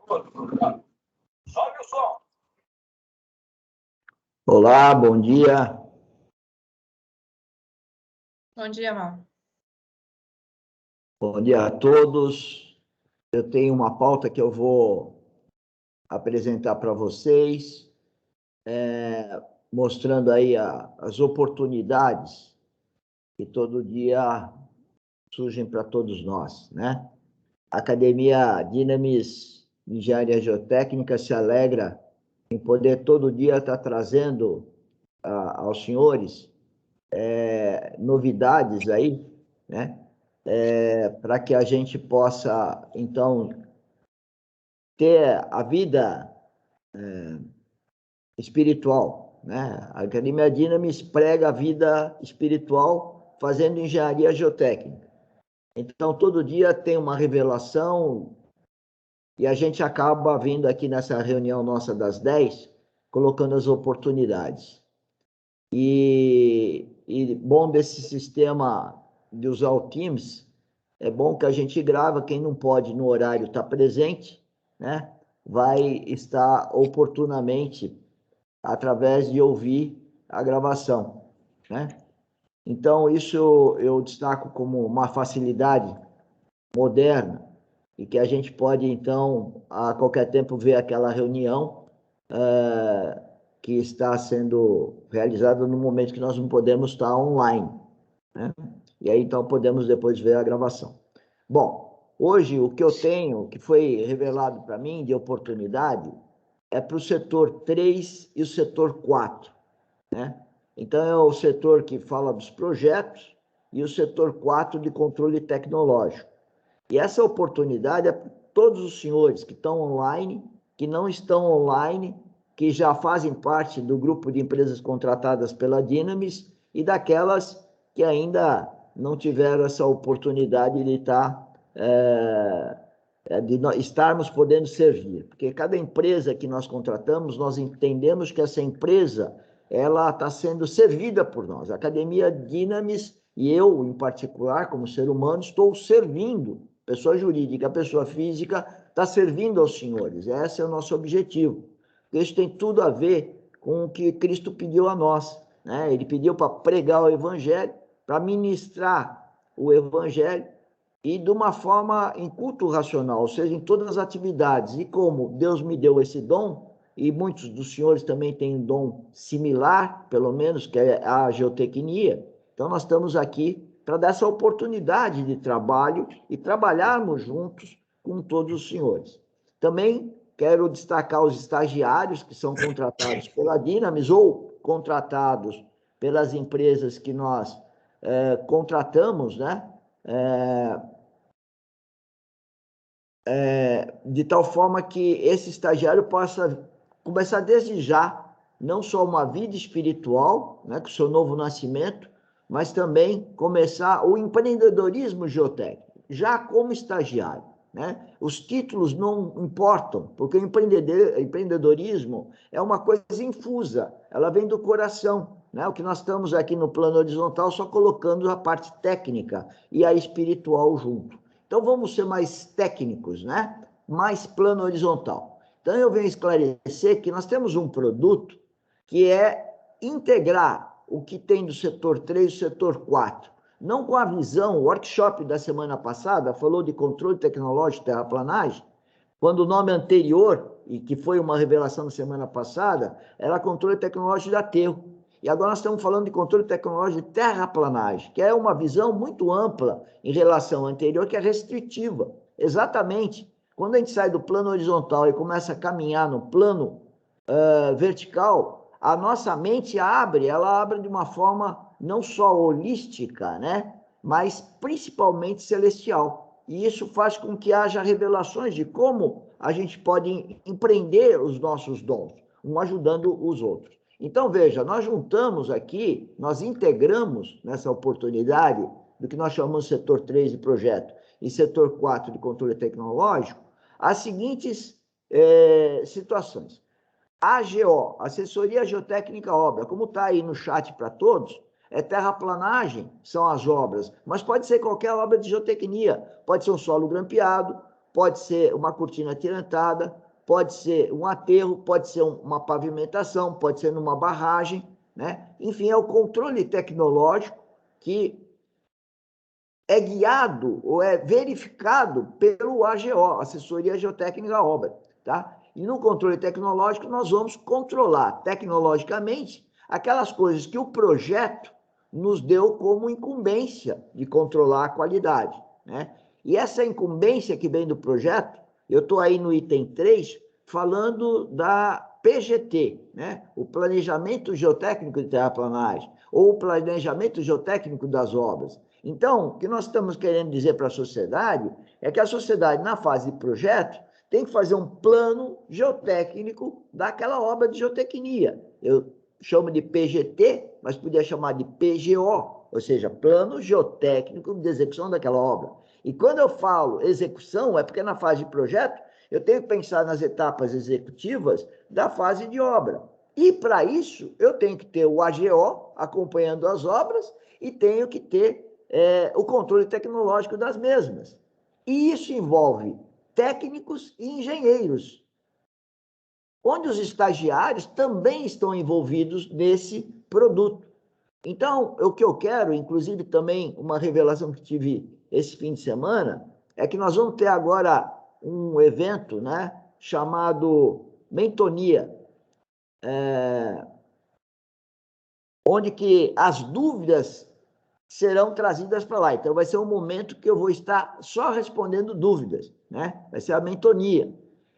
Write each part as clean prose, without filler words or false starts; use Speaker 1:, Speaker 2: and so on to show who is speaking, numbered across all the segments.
Speaker 1: Sobe o som.
Speaker 2: Olá, bom dia.
Speaker 3: Bom dia, Mal.
Speaker 2: Bom dia a todos. Eu tenho uma pauta que eu vou apresentar para vocês, mostrando aí as oportunidades que todo dia surgem para todos nós, né? A Academia Dynamis Engenharia Geotécnica se alegra em poder todo dia estar trazendo aos senhores novidades aí, né? Para que a gente possa, então, ter a vida espiritual, né? A Academia Dynamis prega a vida espiritual fazendo engenharia geotécnica. Então, todo dia tem uma revelação e a gente acaba vindo aqui nessa reunião nossa das 10, colocando as oportunidades. E bom desse sistema de usar o Teams, é bom que a gente grava, quem não pode no horário estar presente, né? Vai estar oportunamente através de ouvir a gravação, né? Então, isso eu destaco como uma facilidade moderna e que a gente pode, então, a qualquer tempo ver aquela reunião que está sendo realizada no momento que nós não podemos estar online, né? E aí, então, podemos depois ver a gravação. Bom, hoje o que eu tenho, que foi revelado para mim de oportunidade, é para o setor 3 e o setor 4, né? Então, é o setor que fala dos projetos e o setor 4 de controle tecnológico. E essa oportunidade é para todos os senhores que estão online, que não estão online, que já fazem parte do grupo de empresas contratadas pela Dynamis e daquelas que ainda não tiveram essa oportunidade de estarmos podendo servir. Porque cada empresa que nós contratamos, nós entendemos que essa empresa ela está sendo servida por nós. A Academia Dynamis, e eu, em particular, como ser humano, estou servindo. Pessoa jurídica, pessoa física, está servindo aos senhores. Esse é o nosso objetivo. Isso tem tudo a ver com o que Cristo pediu a nós, né? Ele pediu para pregar o evangelho, para ministrar o evangelho e de uma forma em culto racional, ou seja, em todas as atividades. E como Deus me deu esse dom, e muitos dos senhores também têm um dom similar, pelo menos, que é a geotecnia, então nós estamos aqui para dar essa oportunidade de trabalho e trabalharmos juntos com todos os senhores. Também quero destacar os estagiários que são contratados pela Dynamis ou contratados pelas empresas que nós contratamos, né? De tal forma que esse estagiário possa começar desde já, não só uma vida espiritual, né, com o seu novo nascimento, mas também começar o empreendedorismo geotécnico, já como estagiário, né? Os títulos não importam, porque o empreendedorismo é uma coisa infusa, ela vem do coração, né? O que nós estamos aqui no plano horizontal só colocando a parte técnica e a espiritual junto. Então, vamos ser mais técnicos, né? Mais plano horizontal. Então, eu venho esclarecer que nós temos um produto que é integrar o que tem do setor 3 e do setor 4. Não com a visão, o workshop da semana passada falou de controle tecnológico de terraplanagem, quando o nome anterior, e que foi uma revelação na semana passada, era controle tecnológico de aterro. E agora nós estamos falando de controle tecnológico de terraplanagem, que é uma visão muito ampla em relação à anterior, que é restritiva. Exatamente. Quando a gente sai do plano horizontal e começa a caminhar no plano vertical, a nossa mente ela abre de uma forma não só holística, né? Mas principalmente celestial. E isso faz com que haja revelações de como a gente pode empreender os nossos dons, um ajudando os outros. Então, veja, nós juntamos aqui, nós integramos nessa oportunidade do que nós chamamos de setor 3 de projeto e setor 4 de controle tecnológico, as seguintes situações. AGO, Assessoria Geotécnica Obra, como está aí no chat para todos, é terraplanagem, são as obras, mas pode ser qualquer obra de geotecnia, pode ser um solo grampeado, pode ser uma cortina atirantada, pode ser um aterro, pode ser uma pavimentação, pode ser numa barragem, né? Enfim, é o controle tecnológico que é guiado ou é verificado pelo AGO, Assessoria Geotécnica da Obra, tá? E no controle tecnológico nós vamos controlar tecnologicamente aquelas coisas que o projeto nos deu como incumbência de controlar a qualidade, né? E essa incumbência que vem do projeto, eu estou aí no item 3, falando da PGT, né? O Planejamento Geotécnico de Terraplanagem, ou o Planejamento Geotécnico das Obras. Então, o que nós estamos querendo dizer para a sociedade é que a sociedade, na fase de projeto, tem que fazer um plano geotécnico daquela obra de geotecnia. Eu chamo de PGT, mas podia chamar de PGO, ou seja, Plano Geotécnico de Execução daquela obra. E quando eu falo execução, é porque na fase de projeto eu tenho que pensar nas etapas executivas da fase de obra. E para isso eu tenho que ter o AGO acompanhando as obras e tenho que ter o controle tecnológico das mesmas. E isso envolve técnicos e engenheiros, onde os estagiários também estão envolvidos nesse produto. Então, o que eu quero, inclusive também uma revelação que tive esse fim de semana, é que nós vamos ter agora um evento, né, chamado Mentonia, onde que as dúvidas serão trazidas para lá. Então, vai ser um momento que eu vou estar só respondendo dúvidas, né? Vai ser a mentoria.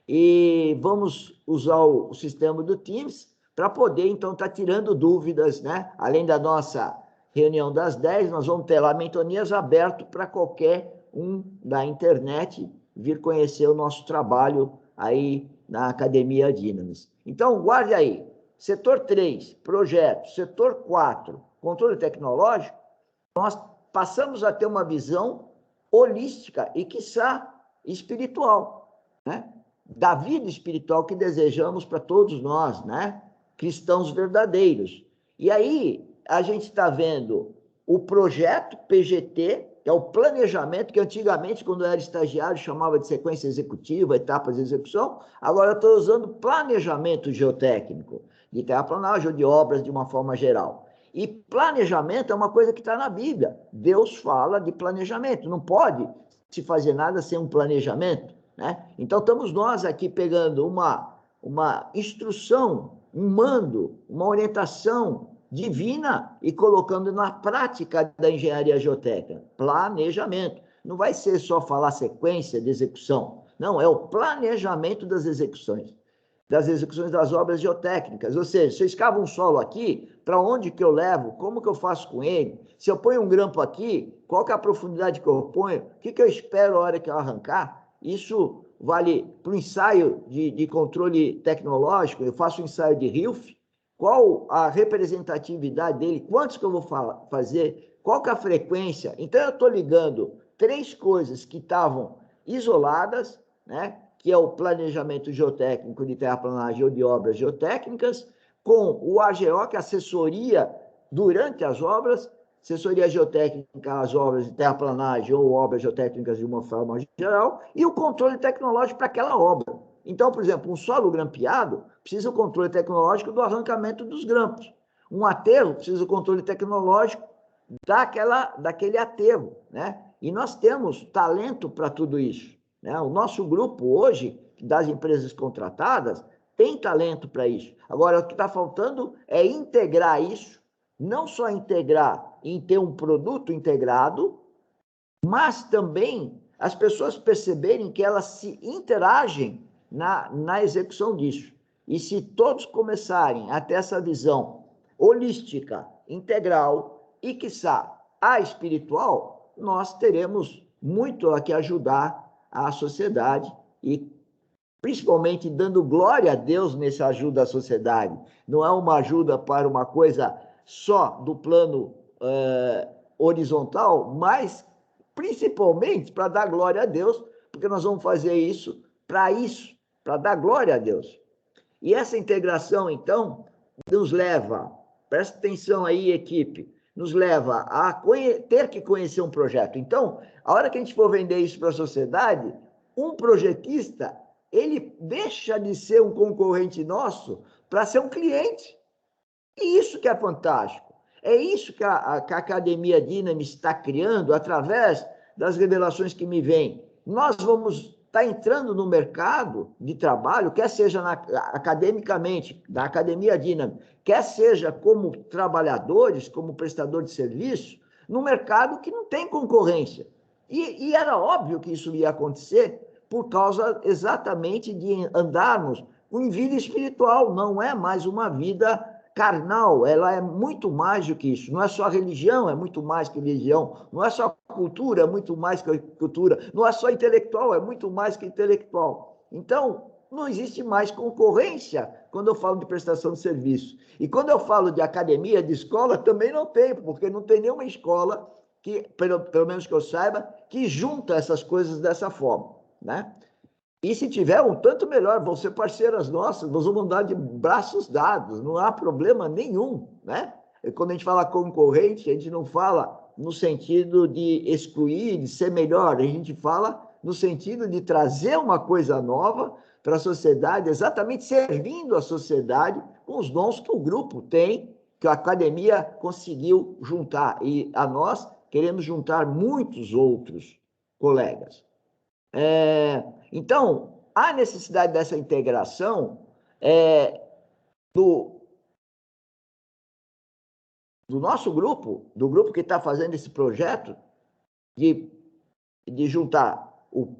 Speaker 2: E vamos usar o sistema do Teams para poder, então, estar tirando dúvidas, né? Além da nossa reunião das 10, nós vamos ter lá mentonias aberto para qualquer um da internet vir conhecer o nosso trabalho aí na Academia Dynamis. Então, guarde aí. Setor 3, projeto. Setor 4, controle tecnológico. Nós passamos a ter uma visão holística e, quiçá, espiritual, né? Da vida espiritual que desejamos para todos nós, né? Cristãos verdadeiros. E aí a gente está vendo o projeto PGT, que é o planejamento, que antigamente, quando eu era estagiário, chamava de sequência executiva, etapas de execução, agora eu estou usando planejamento geotécnico, de terraplanagem ou de obras de uma forma geral. E planejamento é uma coisa que está na Bíblia. Deus fala de planejamento. Não pode se fazer nada sem um planejamento, né? Então, estamos nós aqui pegando uma instrução, um mando, uma orientação divina e colocando na prática da engenharia geotécnica. Planejamento. Não vai ser só falar sequência de execução. Não, é o planejamento das execuções das obras geotécnicas. Ou seja, se eu escavo um solo aqui, para onde que eu levo? Como que eu faço com ele? Se eu ponho um grampo aqui, qual que é a profundidade que eu ponho? O que eu espero a hora que eu arrancar? Isso vale para o ensaio de controle tecnológico. Eu faço um ensaio de RILF. Qual a representatividade dele? Quantos que eu vou fazer? Qual que é a frequência? Então, eu estou ligando 3 coisas que estavam isoladas, né? Que é o planejamento geotécnico de terraplanagem ou de obras geotécnicas, com o AGO, que é a assessoria durante as obras, assessoria geotécnica às obras de terraplanagem ou obras geotécnicas de uma forma geral, e o controle tecnológico para aquela obra. Então, por exemplo, um solo grampeado precisa o controle tecnológico do arrancamento dos grampos. Um aterro precisa o controle tecnológico daquele aterro, né? E nós temos talento para tudo isso. O nosso grupo hoje, das empresas contratadas, tem talento para isso. Agora, o que está faltando é integrar isso, não só integrar em ter um produto integrado, mas também as pessoas perceberem que elas se interagem na execução disso. E se todos começarem a ter essa visão holística, integral e, quiçá, a espiritual, nós teremos muito a que ajudar à sociedade e principalmente dando glória a Deus nessa ajuda à sociedade. Não é uma ajuda para uma coisa só do plano horizontal, mas principalmente para dar glória a Deus, porque nós vamos fazer isso, para dar glória a Deus. E essa integração, então, nos leva, presta atenção aí, equipe, nos leva a ter que conhecer um projeto. Então, a hora que a gente for vender isso para a sociedade, um projetista, ele deixa de ser um concorrente nosso para ser um cliente. E isso que é fantástico. É isso que a Academia Dynamis está criando através das revelações que me vêm. Nós vamos estar entrando no mercado de trabalho, quer seja academicamente, na Academia Dynamis, quer seja como trabalhadores, como prestador de serviço, no mercado que não tem concorrência. E era óbvio que isso ia acontecer por causa exatamente de andarmos em vida espiritual, não é mais uma vida carnal, ela é muito mais do que isso. Não é só religião, é muito mais que religião. Não é só cultura, é muito mais que cultura. Não é só intelectual, é muito mais que intelectual. Então, não existe mais concorrência quando eu falo de prestação de serviço. E quando eu falo de academia, de escola, também não tem, porque não tem nenhuma escola que, pelo menos que eu saiba, que junta essas coisas dessa forma, né? E se tiver, um tanto melhor, vão ser parceiras nossas, nós vamos andar de braços dados, não há problema nenhum, né? E quando a gente fala concorrente, a gente não fala no sentido de excluir, de ser melhor, a gente fala no sentido de trazer uma coisa nova para a sociedade, exatamente servindo a sociedade com os dons que o grupo tem, que a academia conseguiu juntar, e a nós queremos juntar muitos outros colegas. Então, há necessidade dessa integração do nosso grupo, do grupo que está fazendo esse projeto, de juntar o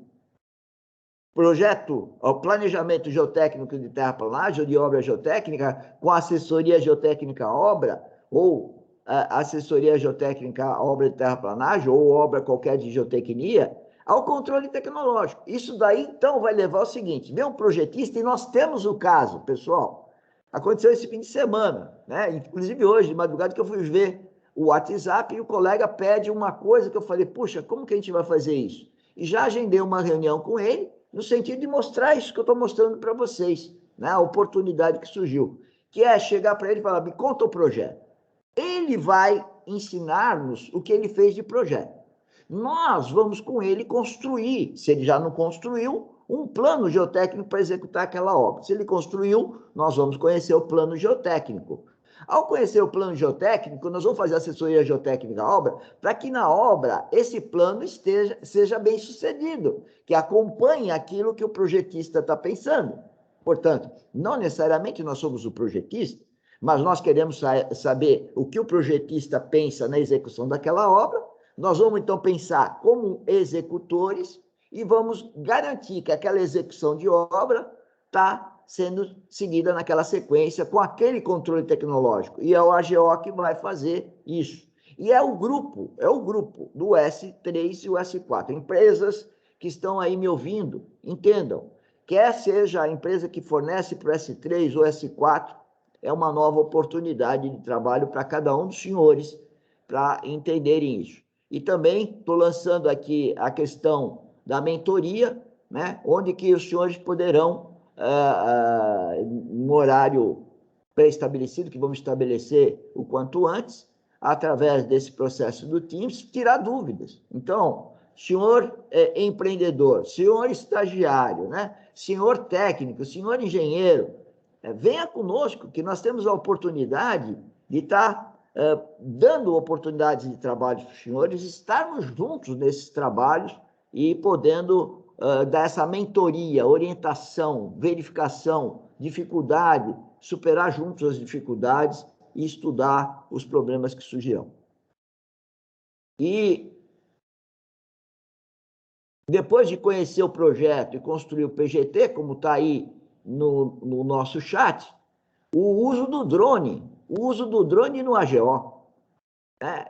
Speaker 2: projeto, o planejamento geotécnico de terraplanagem ou de obra geotécnica com assessoria geotécnica obra, ou assessoria geotécnica obra de terraplanagem, ou obra qualquer de geotecnia, ao controle tecnológico. Isso daí, então, vai levar ao seguinte, vem um projetista, e nós temos o caso, pessoal, aconteceu esse fim de semana, né? Inclusive hoje, de madrugada, que eu fui ver o WhatsApp e o colega pede uma coisa que eu falei, puxa, como que a gente vai fazer isso? E já agendei uma reunião com ele, no sentido de mostrar isso que eu estou mostrando para vocês, né? A oportunidade que surgiu, que é chegar para ele e falar, me conta o projeto. Ele vai ensinar-nos o que ele fez de projeto. Nós vamos com ele construir, se ele já não construiu, um plano geotécnico para executar aquela obra. Se ele construiu, nós vamos conhecer o plano geotécnico. Ao conhecer o plano geotécnico, nós vamos fazer assessoria geotécnica da obra, para que na obra esse plano seja bem sucedido, que acompanhe aquilo que o projetista está pensando. Portanto, não necessariamente nós somos o projetista, mas nós queremos saber o que o projetista pensa na execução daquela obra. Nós vamos, então, pensar como executores e vamos garantir que aquela execução de obra está sendo seguida naquela sequência com aquele controle tecnológico. E é o AGO que vai fazer isso. E é o grupo do S3 e o S4. Empresas que estão aí me ouvindo, entendam, quer seja a empresa que fornece para o S3 ou S4, é uma nova oportunidade de trabalho para cada um dos senhores para entenderem isso. E também estou lançando aqui a questão da mentoria, né, onde que os senhores poderão, no horário pré-estabelecido, que vamos estabelecer o quanto antes, através desse processo do Teams, tirar dúvidas. Então, senhor empreendedor, senhor estagiário, né, senhor técnico, senhor engenheiro, venha conosco, que nós temos a oportunidade de estar dando oportunidades de trabalho para os senhores, estarmos juntos nesses trabalhos e podendo dar essa mentoria, orientação, verificação, dificuldade, superar juntos as dificuldades e estudar os problemas que surgirão. E depois de conhecer o projeto e construir o PGT, como está aí no nosso chat, o uso do drone no AGO.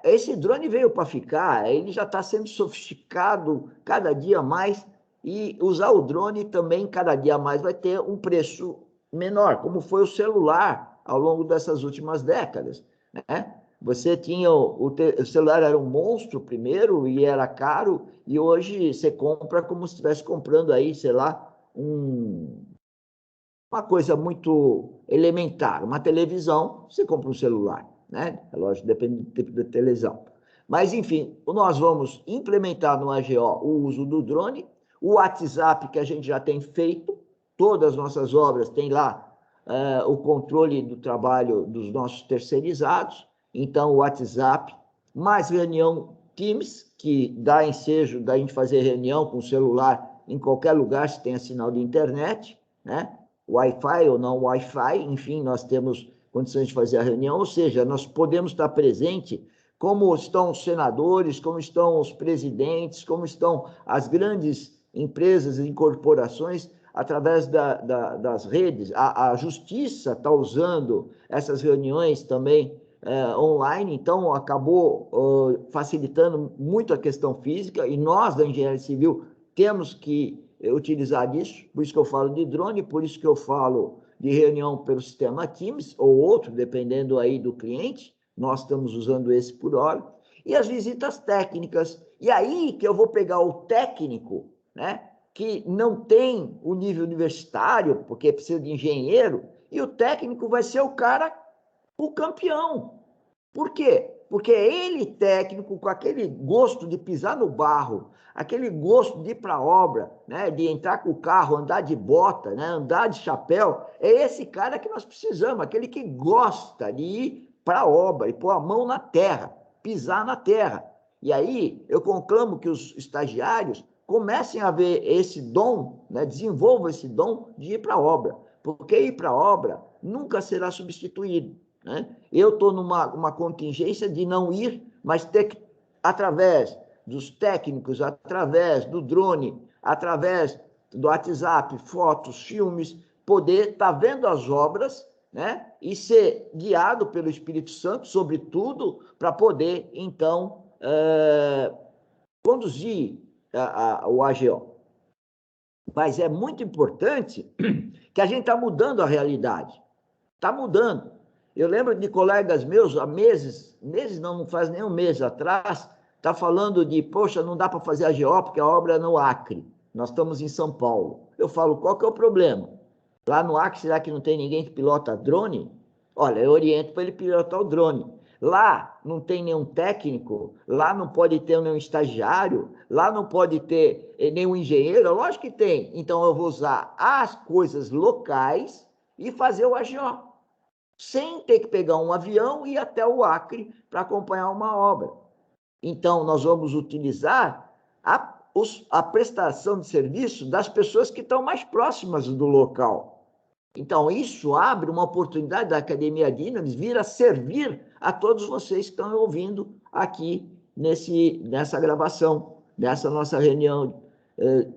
Speaker 2: Esse drone veio para ficar, ele já está sendo sofisticado cada dia mais, e usar o drone também cada dia mais vai ter um preço menor, como foi o celular ao longo dessas últimas décadas, né? Você tinha o celular era um monstro primeiro e era caro, e hoje você compra como se estivesse comprando aí, sei lá, uma coisa muito elementar, uma televisão, você compra um celular, né? É lógico, depende do tipo de televisão. Mas, enfim, nós vamos implementar no AGO o uso do drone. O WhatsApp, que a gente já tem feito, todas as nossas obras têm lá o controle do trabalho dos nossos terceirizados. Então, o WhatsApp, mais reunião Teams, que dá ensejo da gente fazer reunião com o celular em qualquer lugar, se tenha sinal de internet, né? Wi-Fi ou não Wi-Fi, enfim, nós temos condições de fazer a reunião, ou seja, nós podemos estar presente como estão os senadores, como estão os presidentes, como estão as grandes empresas e corporações através das redes. A justiça está usando essas reuniões também online, então acabou facilitando muito a questão física, e nós da engenharia civil temos que utilizar isso, por isso que eu falo de drone, por isso que eu falo de reunião pelo sistema Teams, ou outro, dependendo aí do cliente, nós estamos usando esse por hora, e as visitas técnicas, e aí que eu vou pegar o técnico, né, que não tem o nível universitário, porque precisa de engenheiro, e o técnico vai ser o cara, o campeão. Por quê? Porque ele, técnico, com aquele gosto de pisar no barro, aquele gosto de ir para a obra, né, de entrar com o carro, andar de bota, né, andar de chapéu, é esse cara que nós precisamos, aquele que gosta de ir para a obra e pôr a mão na terra, pisar na terra. E aí eu conclamo que os estagiários comecem a ver esse dom, né, desenvolvam esse dom de ir para a obra, porque ir para a obra nunca será substituído. Né? Eu estou numa contingência de não ir, mas ter que, através dos técnicos, através do drone, através do WhatsApp, fotos, filmes, poder estar vendo as obras, né? E ser guiado pelo Espírito Santo, sobretudo, para poder, então, conduzir o AGO. Mas é muito importante que a gente está mudando a realidade. Está mudando. Eu lembro de colegas meus, há meses não faz nem um mês atrás, está falando de, poxa, não dá para fazer a AGO porque a obra é no Acre. Nós estamos em São Paulo. Eu falo, qual que é o problema? Lá no Acre, será que não tem ninguém que pilota drone? Olha, eu oriento para ele pilotar o drone. Lá não tem nenhum técnico, lá não pode ter nenhum estagiário, lá não pode ter nenhum engenheiro, lógico que tem. Então eu vou usar as coisas locais e fazer o AGO, sem ter que pegar um avião e ir até o Acre para acompanhar uma obra. Então nós vamos utilizar a prestação de serviço das pessoas que estão mais próximas do local. Então, isso abre uma oportunidade da Academia Dynamis vir a servir a todos vocês que estão ouvindo aqui nessa gravação, nessa nossa reunião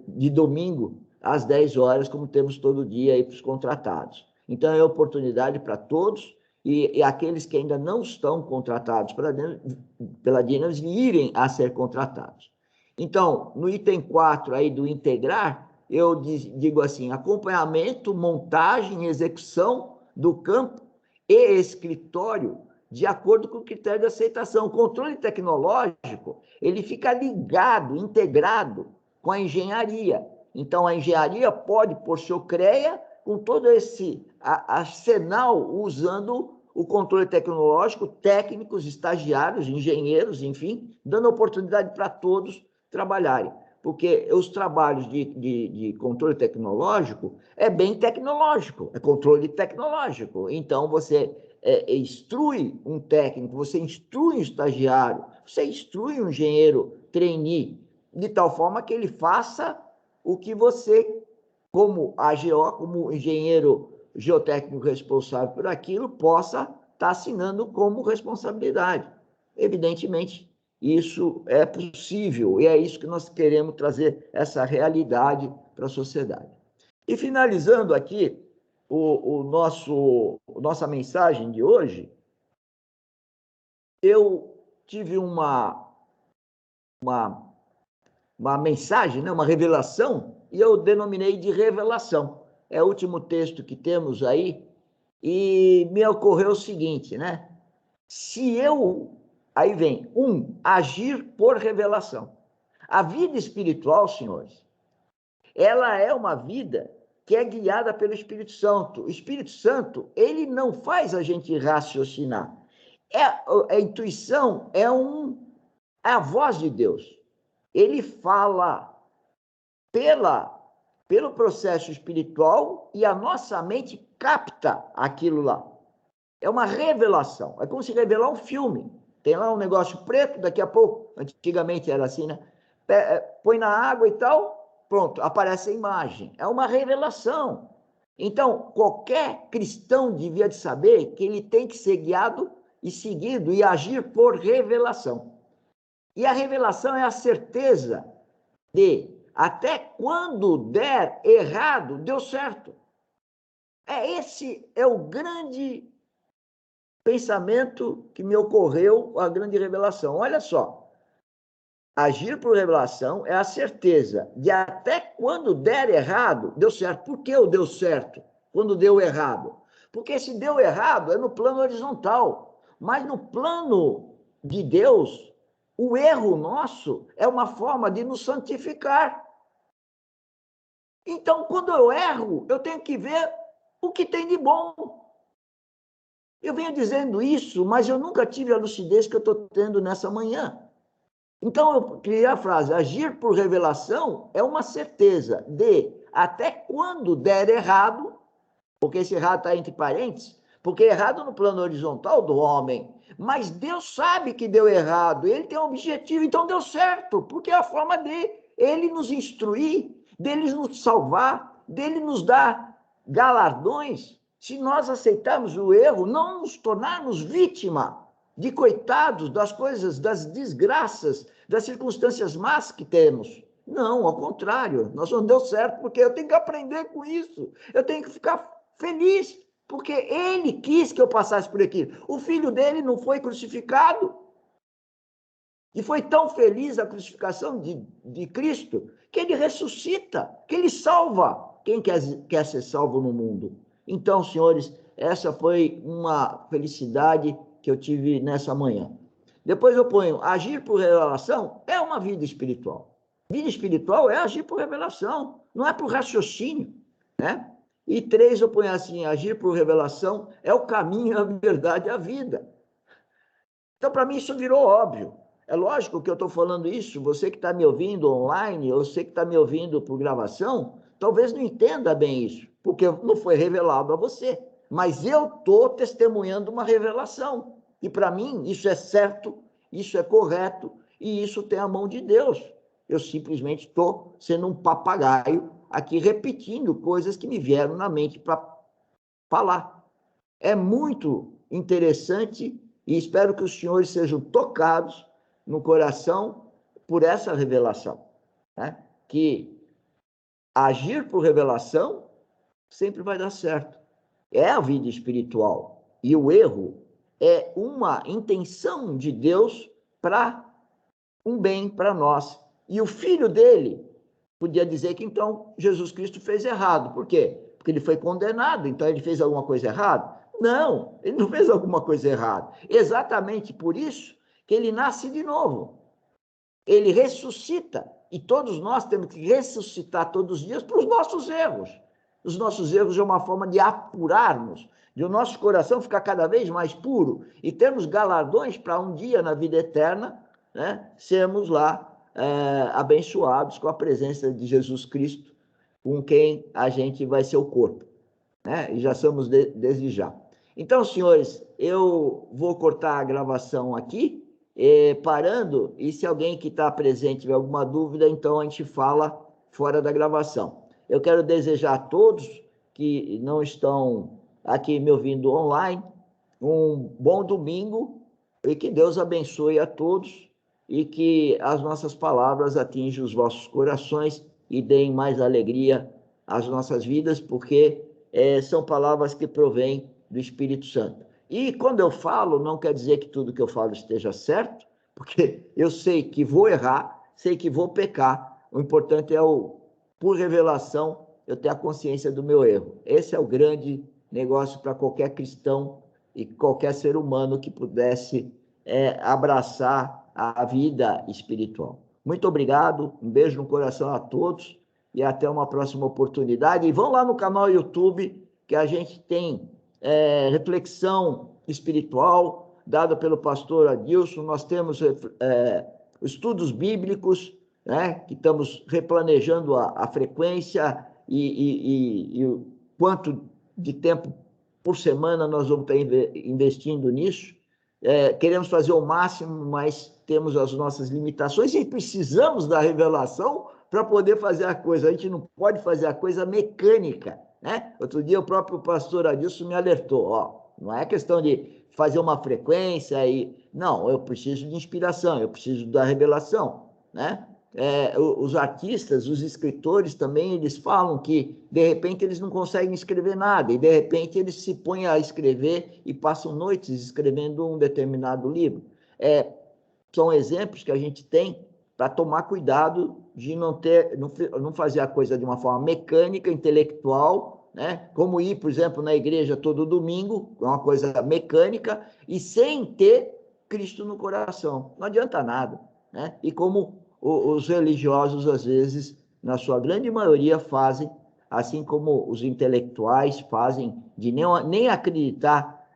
Speaker 2: de domingo, às 10 horas, como temos todo dia aí para os contratados. Então, é oportunidade para todos e aqueles que ainda não estão contratados pela Dynamis irem a ser contratados. Então, no item 4 aí do integrar, eu digo assim, acompanhamento, montagem e execução do campo e escritório de acordo com o critério de aceitação. O controle tecnológico, ele fica ligado, integrado com a engenharia. Então, a engenharia pode pôr seu CREA com todo esse arsenal usando o controle tecnológico, técnicos, estagiários, engenheiros, enfim, dando oportunidade para todos trabalharem. Porque os trabalhos de controle tecnológico é bem tecnológico, é controle tecnológico. Então, você instrui um técnico, você instrui um estagiário, você instrui um engenheiro trainee, de tal forma que ele faça o que você, como AGO, como engenheiro geotécnico responsável por aquilo, possa estar assinando como responsabilidade. Evidentemente, isso é possível e é isso que nós queremos trazer, essa realidade para a sociedade. E finalizando aqui nossa mensagem de hoje, eu tive uma mensagem, né, uma revelação, e eu denominei de revelação. É o último texto que temos aí, e me ocorreu o seguinte, né? Se eu, aí vem, agir por revelação. A vida espiritual, senhores, ela é uma vida que é guiada pelo Espírito Santo. O Espírito Santo, ele não faz a gente raciocinar. A intuição é a voz de Deus. Ele fala. pelo processo espiritual e a nossa mente capta aquilo lá. É uma revelação. É como se revelar um filme. Tem lá um negócio preto, daqui a pouco, antigamente era assim, né? Põe na água e tal, pronto, aparece a imagem. É uma revelação. Então, qualquer cristão devia de saber que ele tem que ser guiado e seguido e agir por revelação. E a revelação é a certeza de até quando der errado, deu certo. Esse é o grande pensamento que me ocorreu, a grande revelação. Olha só, agir por revelação é a certeza de até quando der errado, deu certo. Por que deu certo quando deu errado? Porque se deu errado é no plano horizontal, mas no plano de Deus, o erro nosso é uma forma de nos santificar. Então, quando eu erro, eu tenho que ver o que tem de bom. Eu venho dizendo isso, mas eu nunca tive a lucidez que eu estou tendo nessa manhã. Então, eu criei a frase, agir por revelação é uma certeza de, até quando der errado, porque esse errado está entre parênteses, porque errado no plano horizontal do homem, mas Deus sabe que deu errado, ele tem um objetivo, então deu certo, porque é a forma de ele nos instruir, dele nos salvar, dele nos dar galardões. Se nós aceitarmos o erro, não nos tornarmos vítima de coitados das coisas, das desgraças, das circunstâncias más que temos. Não, ao contrário, nós não deu certo, porque eu tenho que aprender com isso, eu tenho que ficar feliz, porque ele quis que eu passasse por aquilo. O filho dele não foi crucificado, e foi tão feliz a crucificação de Cristo, que ele ressuscita, que ele salva quem quer ser salvo no mundo. Então, senhores, essa foi uma felicidade que eu tive nessa manhã. Depois eu ponho, agir por revelação é uma vida espiritual. Vida espiritual é agir por revelação, não é por raciocínio, né? E 3, eu ponho assim, agir por revelação é o caminho, a verdade e a vida. Então, para mim, isso virou óbvio. É lógico que eu estou falando isso, você que está me ouvindo online, ou você que está me ouvindo por gravação, talvez não entenda bem isso, porque não foi revelado a você. Mas eu estou testemunhando uma revelação. E para mim, isso é certo, isso é correto, e isso tem a mão de Deus. Eu simplesmente estou sendo um papagaio aqui repetindo coisas que me vieram na mente para falar. É muito interessante e espero que os senhores sejam tocados no coração por essa revelação, né? Que agir por revelação sempre vai dar certo. É a vida espiritual. E o erro é uma intenção de Deus para um bem para nós. E o filho dele podia dizer que então Jesus Cristo fez errado. Por quê? Porque ele foi condenado, então ele fez alguma coisa errada? Não, ele não fez alguma coisa errada. Exatamente por isso que ele nasce de novo. Ele ressuscita. E todos nós temos que ressuscitar todos os dias para os nossos erros. Os nossos erros é uma forma de apurarmos, de o nosso coração ficar cada vez mais puro e termos galardões para um dia na vida eterna, né, sermos lá abençoados com a presença de Jesus Cristo, com quem a gente vai ser o corpo, né? E já somos desde já. Então, senhores, eu vou cortar a gravação aqui, parando, e se alguém que está presente tiver alguma dúvida, então a gente fala fora da gravação. Eu quero desejar a todos que não estão aqui me ouvindo online um bom domingo e que Deus abençoe a todos e que as nossas palavras atinjam os vossos corações e deem mais alegria às nossas vidas, porque são palavras que provêm do Espírito Santo. E quando eu falo, não quer dizer que tudo que eu falo esteja certo, porque eu sei que vou errar, sei que vou pecar. O importante é, por revelação, eu ter a consciência do meu erro. Esse é o grande negócio para qualquer cristão e qualquer ser humano que pudesse abraçar a vida espiritual. Muito obrigado, um beijo no coração a todos e até uma próxima oportunidade. E vão lá no canal YouTube, que a gente tem reflexão espiritual dada pelo pastor Adilson, nós temos estudos bíblicos né? Que estamos replanejando a frequência e o quanto de tempo por semana nós vamos estar investindo nisso. Queremos fazer o máximo, mas temos as nossas limitações e precisamos da revelação para poder fazer a coisa. A gente não pode fazer a coisa mecânica, né? Outro dia o próprio pastor Adilson me alertou, ó, não é questão de fazer uma frequência e não, eu preciso de inspiração, eu preciso da revelação, né? Os artistas, os escritores também, eles falam que, de repente, eles não conseguem escrever nada, e, de repente, eles se põem a escrever e passam noites escrevendo um determinado livro. São exemplos que a gente tem para tomar cuidado de não fazer a coisa de uma forma mecânica, intelectual, né? Como ir, por exemplo, na igreja todo domingo, é uma coisa mecânica, e sem ter Cristo no coração. Não adianta nada, né? E como os religiosos, às vezes, na sua grande maioria, fazem, assim como os intelectuais fazem, de nem acreditar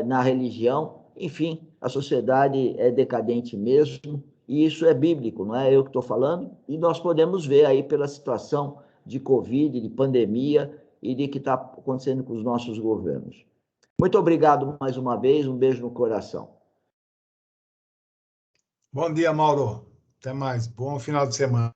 Speaker 2: na religião. Enfim, a sociedade é decadente mesmo, e isso é bíblico, não é eu que estou falando, e nós podemos ver aí pela situação de Covid, de pandemia, e de que está acontecendo com os nossos governos. Muito obrigado mais uma vez, um beijo no coração.
Speaker 1: Bom dia, Mauro. Até mais. Bom final de semana.